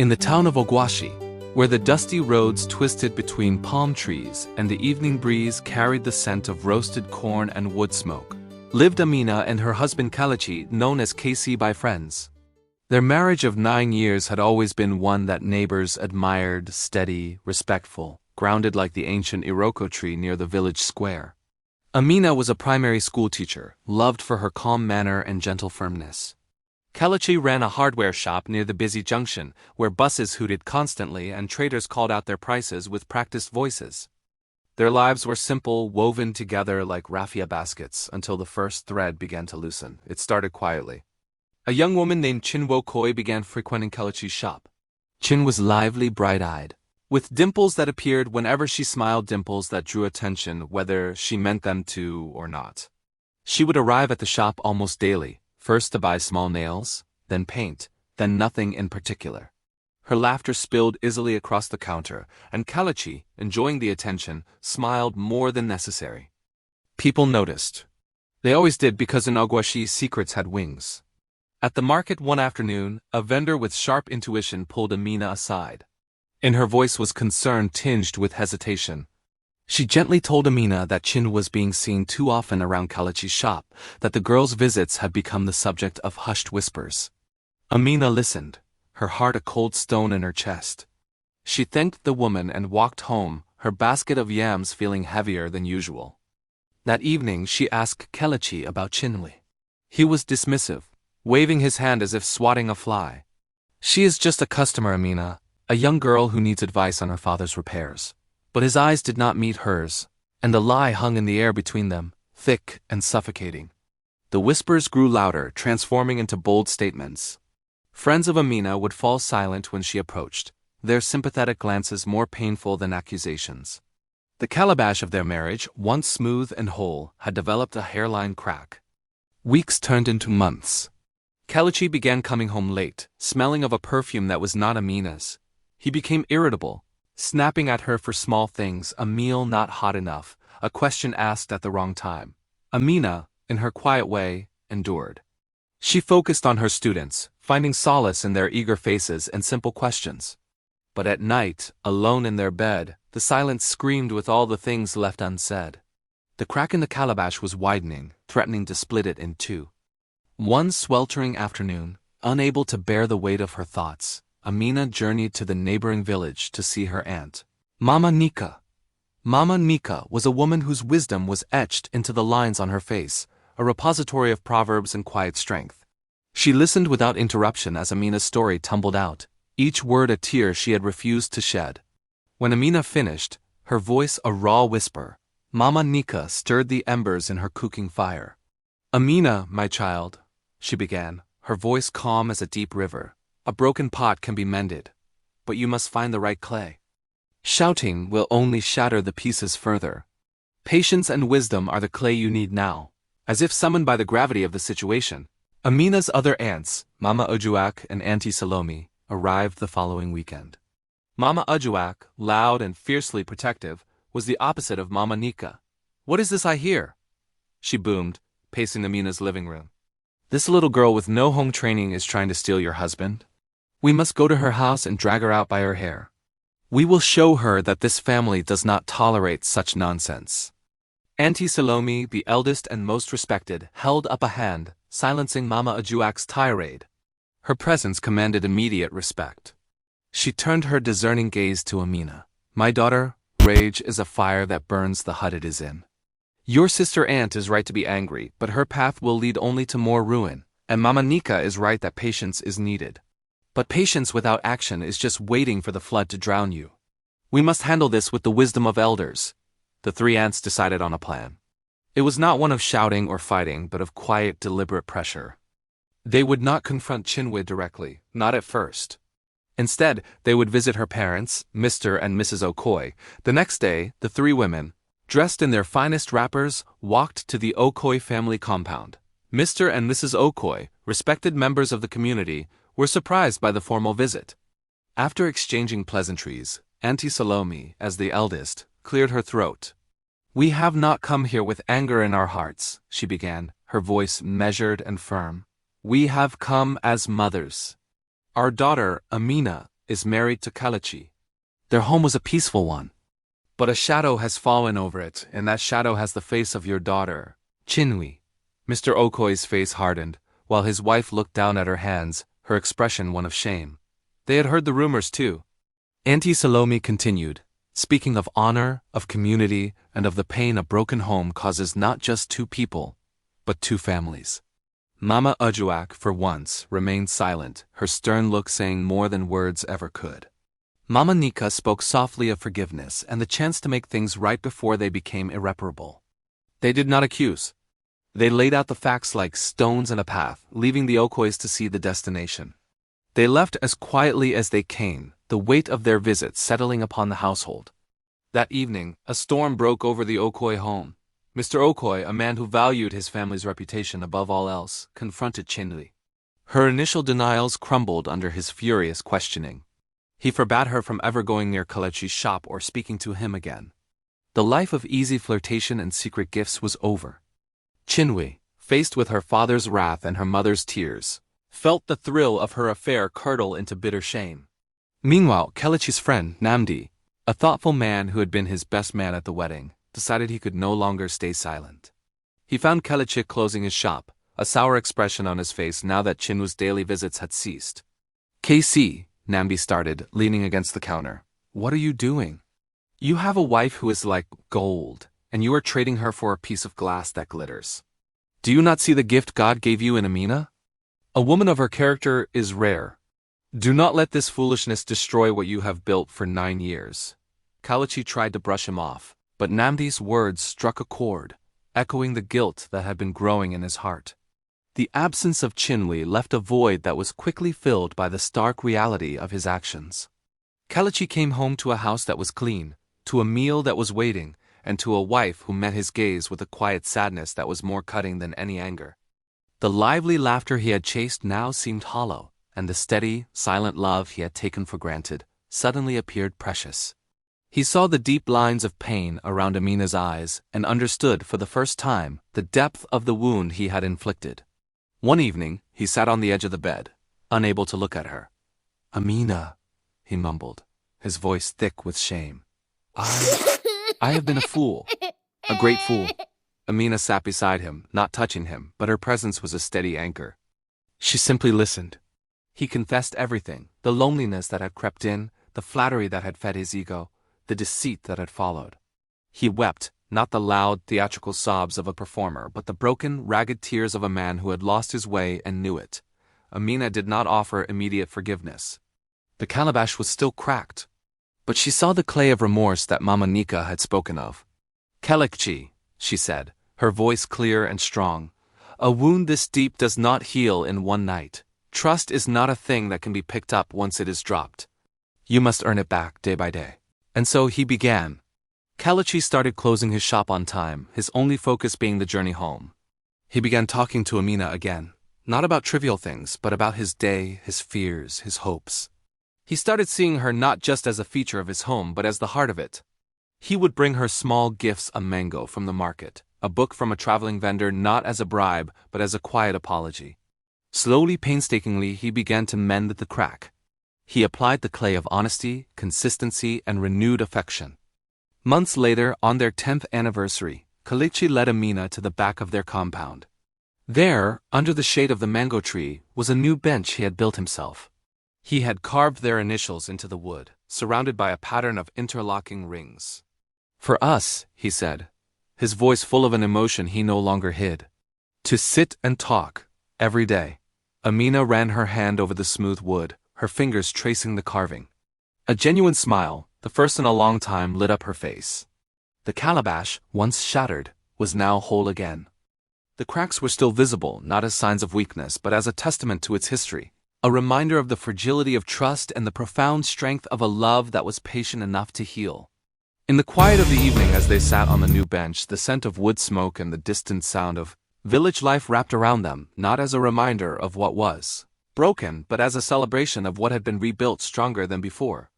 In the town of Ogwashi, where the dusty roads twisted between palm trees and the evening breeze carried the scent of roasted corn and wood smoke, lived Amina and her husband Kelechi, known as KC by friends. Their marriage of 9 years had always been one that neighbors admired, steady, respectful, grounded like the ancient Iroko tree near the village square. Amina was a primary school teacher, loved for her calm manner and gentle firmness. Kelechi ran a hardware shop near the busy junction, where buses hooted constantly and traders called out their prices with practiced voices. Their lives were simple, woven together like raffia baskets until the first thread began to loosen. It started quietly. A young woman named Chin Wo-koi began frequenting Kelechi's shop. Chin was lively, bright-eyed, with dimples that appeared whenever she smiled, dimples that drew attention whether she meant them to or not. She would arrive at the shop almost daily, first to buy small nails, then paint, then nothing in particular. Her laughter spilled easily across the counter, and Kelechi, enjoying the attention, smiled more than necessary. People noticed. They always did, because in Ogwashi secrets had wings. At the market one afternoon, a vendor with sharp intuition pulled Amina aside. In her voice was concern tinged with hesitation. She gently told Amina that Chin was being seen too often around Kelechi's shop, that the girl's visits had become the subject of hushed whispers. Amina listened, her heart a cold stone in her chest. She thanked the woman and walked home, her basket of yams feeling heavier than usual. That evening she asked Kelechi about Chinwe. He was dismissive, waving his hand as if swatting a fly. "She is just a customer, Amina, a young girl who needs advice on her father's repairs." But his eyes did not meet hers, and a lie hung in the air between them, thick and suffocating. The whispers grew louder, transforming into bold statements. Friends of Amina would fall silent when she approached, their sympathetic glances more painful than accusations. The calabash of their marriage, once smooth and whole, had developed a hairline crack. Weeks turned into months. Kelechi began coming home late, smelling of a perfume that was not Amina's. He became irritable, snapping at her for small things, a meal not hot enough, a question asked at the wrong time. Amina, in her quiet way, endured. She focused on her students, finding solace in their eager faces and simple questions. But at night, alone in their bed, the silence screamed with all the things left unsaid. The crack in the calabash was widening, threatening to split it in two. One sweltering afternoon, unable to bear the weight of her thoughts, Amina journeyed to the neighboring village to see her aunt, Mama Nika. Mama Nika was a woman whose wisdom was etched into the lines on her face, a repository of proverbs and quiet strength. She listened without interruption as Amina's story tumbled out, each word a tear she had refused to shed. When Amina finished, her voice a raw whisper, Mama Nika stirred the embers in her cooking fire. "Amina, my child," she began, her voice calm as a deep river. "A broken pot can be mended, but you must find the right clay. Shouting will only shatter the pieces further. Patience and wisdom are the clay you need now." As if summoned by the gravity of the situation, Amina's other aunts, Mama Ojuak and Auntie Salome, arrived the following weekend. Mama Ojuak, loud and fiercely protective, was the opposite of Mama Nika. "What is this I hear?" she boomed, pacing Amina's living room. "This little girl with no home training is trying to steal your husband. We must go to her house and drag her out by her hair. We will show her that this family does not tolerate such nonsense." Auntie Salome, the eldest and most respected, held up a hand, silencing Mama Ojuak's tirade. Her presence commanded immediate respect. She turned her discerning gaze to Amina. "My daughter, rage is a fire that burns the hut it is in. Your sister aunt is right to be angry, but her path will lead only to more ruin, and Mama Nika is right that patience is needed. But patience without action is just waiting for the flood to drown you. We must handle this with the wisdom of elders." The three aunts decided on a plan. It was not one of shouting or fighting, but of quiet, deliberate pressure. They would not confront Chinwe directly, not at first. Instead, they would visit her parents, Mr. and Mrs. Okoi. The next day, the three women, dressed in their finest wrappers, walked to the Okoi family compound. Mr. and Mrs. Okoi, respected members of the community, were surprised by the formal visit. After exchanging pleasantries, Auntie Salome, as the eldest, cleared her throat. "We have not come here with anger in our hearts," she began, her voice measured and firm. "We have come as mothers. Our daughter, Amina, is married to Kelechi. Their home was a peaceful one. But a shadow has fallen over it, and that shadow has the face of your daughter, Chinwe. Mr. Okoye's face hardened, while his wife looked down at her hands, her expression one of shame. They had heard the rumors too. Auntie Salome continued, speaking of honor, of community, and of the pain a broken home causes not just two people, but two families. Mama Ujuak, for once, remained silent, her stern look saying more than words ever could. Mama Nika spoke softly of forgiveness and the chance to make things right before they became irreparable. They did not accuse. They laid out the facts like stones in a path, leaving the Okoyes to see the destination. They left as quietly as they came, the weight of their visit settling upon the household. That evening, a storm broke over the Okoye home. Mr. Okoye, a man who valued his family's reputation above all else, confronted Chinwe. Her initial denials crumbled under his furious questioning. He forbade her from ever going near Kelechi's shop or speaking to him again. The life of easy flirtation and secret gifts was over. Chinwe, faced with her father's wrath and her mother's tears, felt the thrill of her affair curdle into bitter shame. Meanwhile, Kelechi's friend, Namdi, a thoughtful man who had been his best man at the wedding, decided he could no longer stay silent. He found Kelechi closing his shop, a sour expression on his face now that Chinwe's daily visits had ceased. KC, Namdi started, leaning against the counter. What are you doing? You have a wife who is like gold, and you are trading her for a piece of glass that glitters. Do you not see the gift God gave you in Amina? A woman of her character is rare. Do not let this foolishness destroy what you have built for 9 years. Kelechi tried to brush him off, but Namdi's words struck a chord, echoing the guilt that had been growing in his heart. The absence of Chinwe left a void that was quickly filled by the stark reality of his actions. Kelechi came home to a house that was clean, to a meal that was waiting, and to a wife who met his gaze with a quiet sadness that was more cutting than any anger. The lively laughter he had chased now seemed hollow, and the steady, silent love he had taken for granted suddenly appeared precious. He saw the deep lines of pain around Amina's eyes and understood for the first time the depth of the wound he had inflicted. One evening, he sat on the edge of the bed, unable to look at her. Amina, he mumbled, his voice thick with shame. I have been a fool, a great fool. Amina sat beside him, not touching him, but her presence was a steady anchor. She simply listened. He confessed everything, the loneliness that had crept in, the flattery that had fed his ego, the deceit that had followed. He wept, not the loud, theatrical sobs of a performer, but the broken, ragged tears of a man who had lost his way and knew it. Amina did not offer immediate forgiveness. The calabash was still cracked, but she saw the clay of remorse that Mama Nika had spoken of. Kelechi, she said, her voice clear and strong, a wound this deep does not heal in one night. Trust is not a thing that can be picked up once it is dropped. You must earn it back day by day. And so he began. Kelechi started closing his shop on time, his only focus being the journey home. He began talking to Amina again, not about trivial things, but about his day, his fears, his hopes. He started seeing her not just as a feature of his home, but as the heart of it. He would bring her small gifts, a mango from the market, a book from a traveling vendor, not as a bribe, but as a quiet apology. Slowly, painstakingly, he began to mend the crack. He applied the clay of honesty, consistency, and renewed affection. Months later, on their 10th anniversary, Kelechi led Amina to the back of their compound. There, under the shade of the mango tree, was a new bench he had built himself. He had carved their initials into the wood, surrounded by a pattern of interlocking rings. For us, he said, his voice full of an emotion he no longer hid. To sit and talk, every day. Amina ran her hand over the smooth wood, her fingers tracing the carving. A genuine smile, the first in a long time, lit up her face. The calabash, once shattered, was now whole again. The cracks were still visible, not as signs of weakness, but as a testament to its history, a reminder of the fragility of trust and the profound strength of a love that was patient enough to heal. In the quiet of the evening, as they sat on the new bench, the scent of wood smoke and the distant sound of village life wrapped around them, not as a reminder of what was broken, but as a celebration of what had been rebuilt stronger than before.